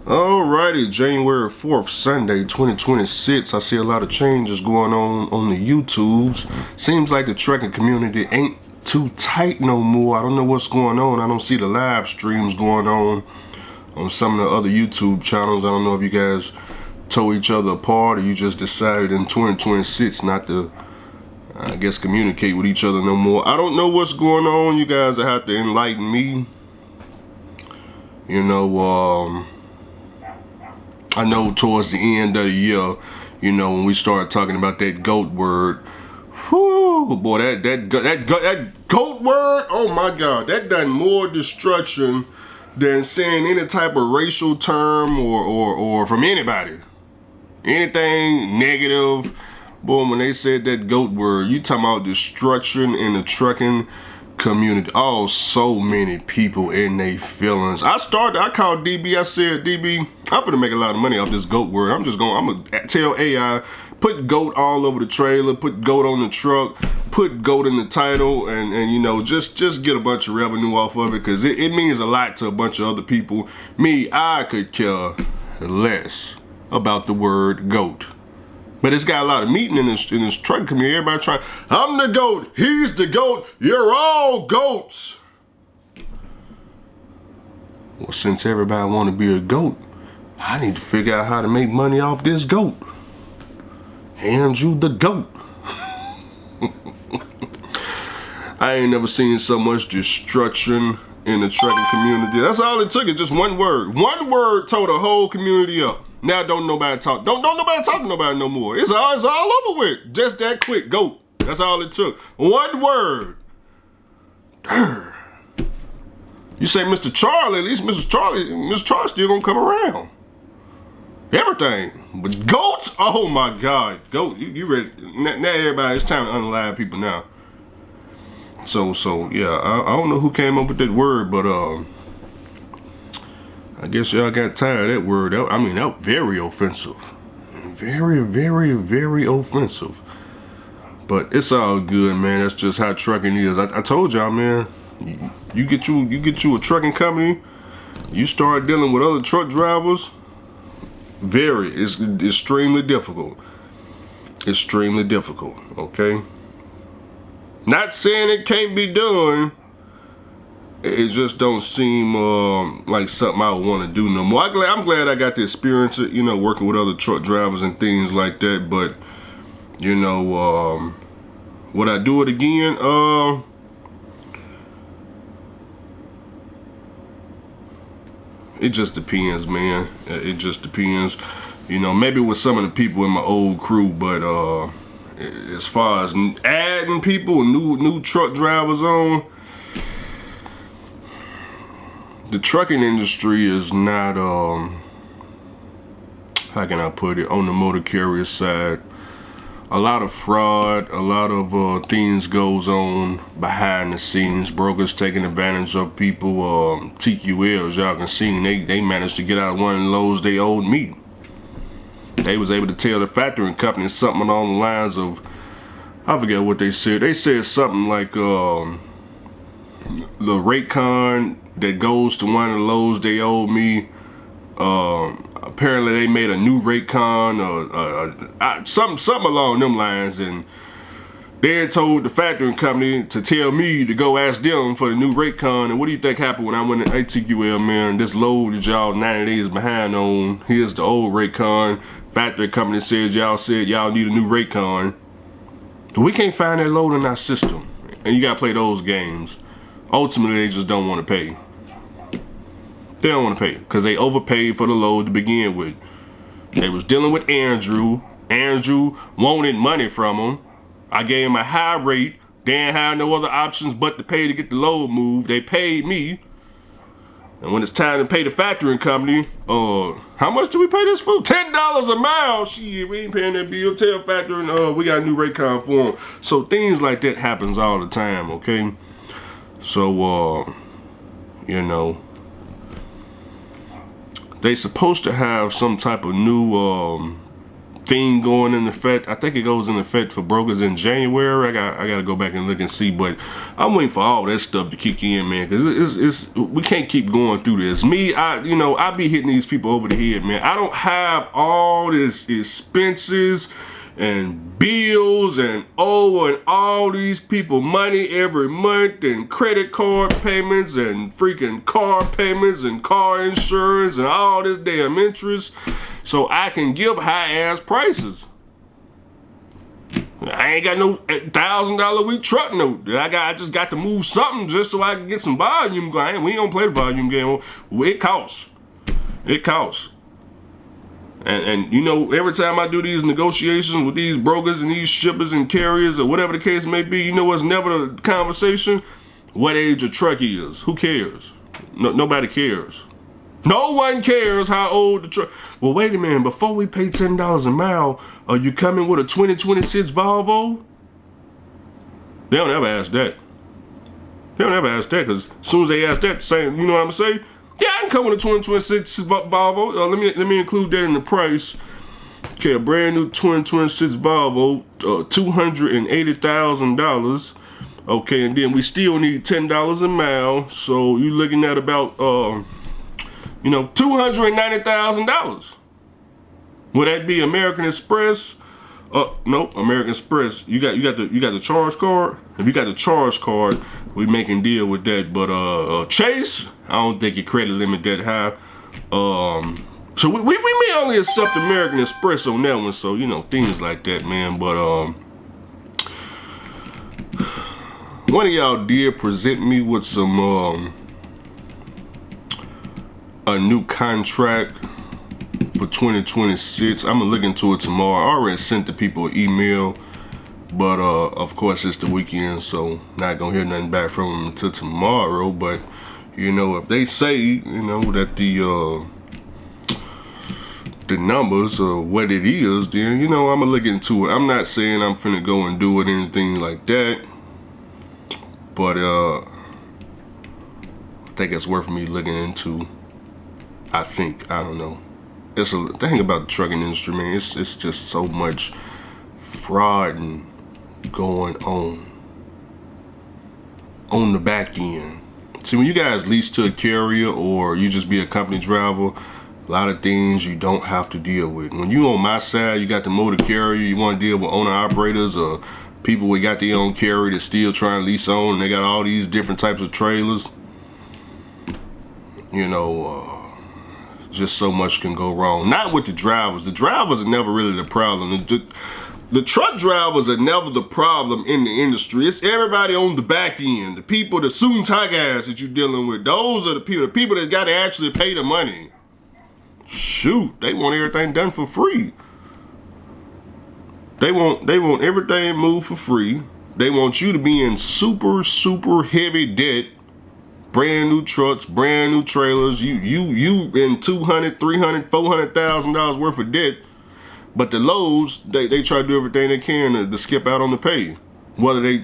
Alrighty, January 4th, Sunday, 2026. I see a lot of changes going on the YouTubes. Seems like the trucking community ain't too tight no more. I don't know what's going on. I don't see the live streams going on some of the other YouTube channels. I don't know if you guys tore each other apart or you just decided in 2026 not to, I guess, communicate with each other no more. I don't know what's going on. You guys have to enlighten me. I know towards the end of the year, when we start talking about that GOAT word, whoo, boy, that GOAT word, oh my God, that done more destruction than saying any type of racial term or from anybody. Anything negative, boy, when they said that GOAT word, you talking about destruction in the trucking community. Oh, so many people in their feelings. I called DB. I said, DB, I'm gonna make a lot of money off this GOAT word. I'm gonna tell AI, put GOAT all over the trailer, put GOAT on the truck, put GOAT in the title, and just get a bunch of revenue off of it, because it means a lot to a bunch of other people. Me, I could care less about the word GOAT. But it's got a lot of meaning in this trucking community. Everybody trying, I'm the GOAT, he's the GOAT, you're all GOATs. Well, since everybody want to be a GOAT, I need to figure out how to make money off this GOAT. Andrew the GOAT. I ain't never seen so much destruction in the trucking community. That's all it took, is just one word. One word tore the whole community up. Now don't nobody talk. Don't nobody talk to nobody no more. It's all over with. Just that quick. GOAT. That's all it took. One word. You say Mr. Charlie, at least Mr. Charlie still gonna come around. Everything. But GOATs, oh my God. GOAT, you ready? Now everybody, it's time to unalive people now. So yeah, I don't know who came up with that word, but I guess y'all got tired of that word. That was very offensive. Very, very, very offensive. But it's all good, man. That's just how trucking is. I told y'all, man, you get you a trucking company, you start dealing with other truck drivers, it's extremely difficult. Extremely difficult, okay? Not saying it can't be done. It just don't seem like something I would want to do no more. I'm glad I got to experience it, working with other truck drivers and things like that. But, would I do it again? It just depends, man. It just depends. Maybe with some of the people in my old crew, but as far as adding people, new truck drivers on, the trucking industry is not, how can I put it, on the motor carrier side. A lot of fraud, a lot of things goes on behind the scenes. Brokers taking advantage of people. TQLs, y'all can see, they managed to get out one of the loads they owed me. They was able to tell the factoring company something along the lines of, I forget what they said. They said something like, the Raycon that goes to one of the loads they owed me, apparently they made a new Raycon or something along them lines, and they had told the factoring company to tell me to go ask them for the new Raycon. And what do you think happened when I went to ATQL, man? This load that y'all 90 days behind on, here's the old Raycon. Factory company says y'all need a new Raycon. We can't find that load in our system, and you gotta play those games. Ultimately, they just don't want to pay. They don't want to pay because they overpaid for the load to begin with. They was dealing with Andrew. Andrew wanted money from them. I gave him a high rate. They didn't have no other options but to pay to get the load moved. They paid me. And when it's time to pay the factoring company, how much do we pay this for? $10 a mile. Shit, we ain't paying that bill. Tell factoring, we got a new Raycon for them. So things like that happens all the time, okay? So, they supposed to have some type of new thing going in effect. I think it goes in effect for brokers in January. I got to go back and look and see, but I'm waiting for all that stuff to kick in, man, because it's we can't keep going through this. Me, I be hitting these people over the head, man. I don't have all this expenses and bills and all these people money every month, and credit card payments and freaking car payments and car insurance and all this damn interest, so I can give high ass prices. I ain't got no $1,000 a week truck note. I just got to move something just so I can get some volume going. We ain't gonna play the volume game. It costs. It costs. And you know, every time I do these negotiations with these brokers and these shippers and carriers or whatever the case may be, you know what's never the conversation? What age a truck is. Who cares? Nobody cares. No one cares how old the truck. Well, wait a minute. Before we pay $10 a mile, are you coming with a 2026 Volvo? They don't ever ask that. They don't ever ask that, because as soon as they ask that, saying, you know what I'm saying? Yeah, I can come with a 2026 Volvo. Let me include that in the price. Okay, a brand new 2026 Volvo, $280,000. Okay, and then we still need $10 a mile, so you're looking at about $290,000. Would that be American Express? Nope, American Express. You got the charge card. If you got the charge card, we making deal with that. But Chase, I don't think your credit limit that high. So we may only accept American Express on that one. So things like that, man. But one of y'all did present me with some a new contract for 2026. I'm gonna look into it tomorrow. I already sent the people an email, but of course it's the weekend, so not gonna hear nothing back from them until tomorrow. But if they say that the numbers or what it is, then I'm gonna look into it. I'm not saying I'm finna go and do it, anything like that, but I think it's worth me looking into. I don't know. It's a thing about the trucking industry, man. It's just so much fraud and going on the back end. See, when you guys lease to a carrier or you just be a company driver, a lot of things you don't have to deal with. When you on my side, you got the motor carrier, you want to deal with owner operators or people who got their own carrier that still trying to lease on, and they got all these different types of trailers. Just so much can go wrong. Not with the drivers. The drivers are never really the problem. The truck drivers are never the problem in the industry. It's everybody on the back end. The people, the suit and tie guys that you're dealing with. Those are the people that got to actually pay the money. Shoot, they want everything done for free. They want everything moved for free. They want you to be in super, super heavy debt. Brand new trucks, brand new trailers. You in $200,000, $300,000, $400,000 worth of debt. But the lows, they try to do everything they can to skip out on the pay. Whether they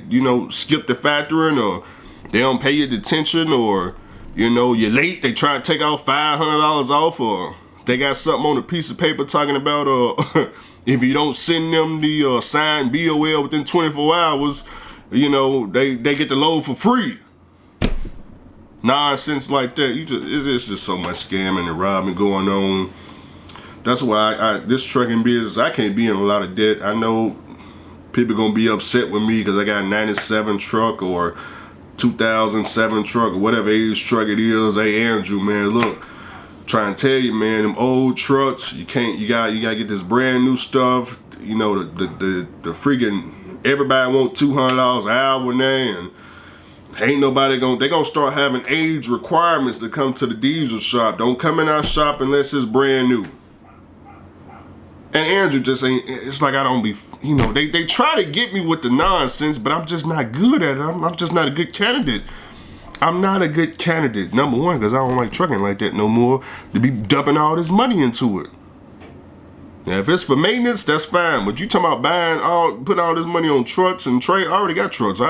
skip the factoring, or they don't pay your detention, or you're late, they try to take out $500 off, or they got something on a piece of paper talking about if you don't send them the signed BOL within 24 hours, they get the load for free. Nonsense like that. It's just so much scamming and robbing going on. That's why this trucking business, I can't be in a lot of debt. I know people gonna be upset with me because I got a 97 truck or 2007 truck or whatever age truck it is. Hey Andrew, man, look, trying to tell you, man, them old trucks, you gotta get this brand new stuff. The freaking everybody want $200 an hour now, and ain't nobody they gonna start having age requirements to come to the diesel shop. Don't come in our shop unless it's brand new. And Andrew just ain't, it's like I don't be, they try to get me with the nonsense, but I'm just not good at it. I'm just not a good candidate. I'm not a good candidate, number one, because I don't like trucking like that no more, to be dumping all this money into it. Now, if it's for maintenance, that's fine. But you talking about put all this money on trucks and trade? I already got trucks.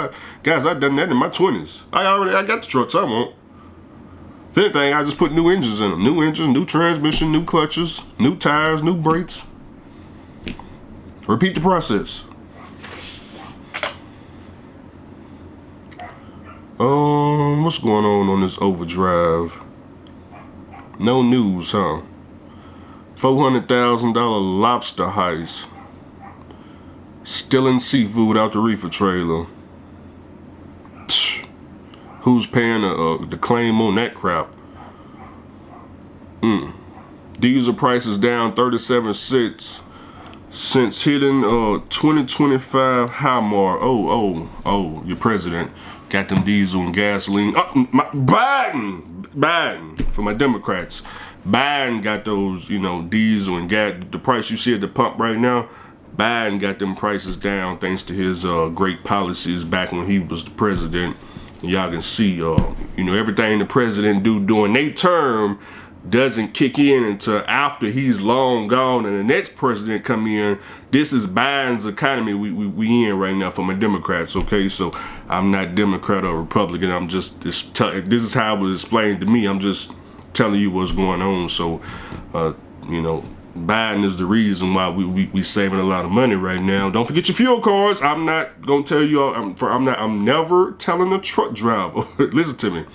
Guys, I've done that in my 20s. I got the trucks I want. If anything, I just put new engines in them. New engines, new transmission, new clutches, new tires, new brakes. Repeat the process. What's going on this overdrive? No news, huh? $400,000 lobster heist. Stealing seafood out the reefer trailer. Who's paying the claim on that crap? Diesel prices down 37 cents since hitting 2025 high mark. Oh, your president got them diesel and gasoline. Biden, for my Democrats. Biden got those, diesel and gas. The price you see at the pump right now, Biden got them prices down thanks to his great policies back when he was the president. Y'all can see, everything the president do during their term doesn't kick in until after he's long gone and the next president come in. This is Biden's economy we in right now for my Democrats, okay? So I'm not Democrat or Republican. I'm just, this is how it was explained to me. I'm just telling you what's going on. So, Biden is the reason why we saving a lot of money right now. Don't forget your fuel cards. I'm not gonna tell you all. I'm never telling a truck driver. Listen to me.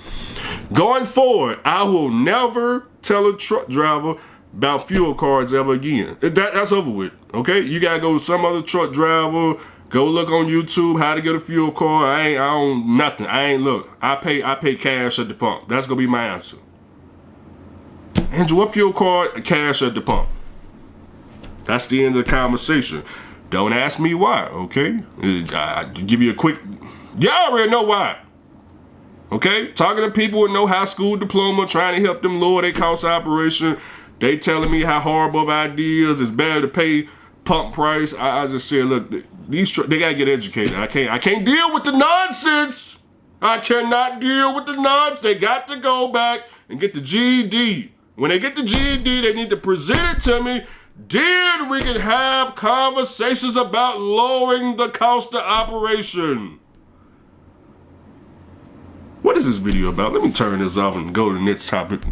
Going forward, I will never tell a truck driver about fuel cards ever again. That's over with. Okay, you gotta go with some other truck driver. Go look on YouTube how to get a fuel card. I own nothing. I pay cash at the pump. That's gonna be my answer. Andrew, what fuel card? Cash at the pump. That's the end of the conversation. Don't ask me why, okay? I give you a quick, y'all already know why. Okay? Talking to people with no high school diploma, trying to help them lower their cost of operation. They telling me how horrible of ideas, it's better to pay pump price. I just said, look, they gotta get educated. I can't deal with the nonsense. I cannot deal with the nonsense. They got to go back and get the GED. When they get the GED, they need to present it to me. Then we can have conversations about lowering the cost of operation. What is this video about? Let me turn this off and go to the next topic.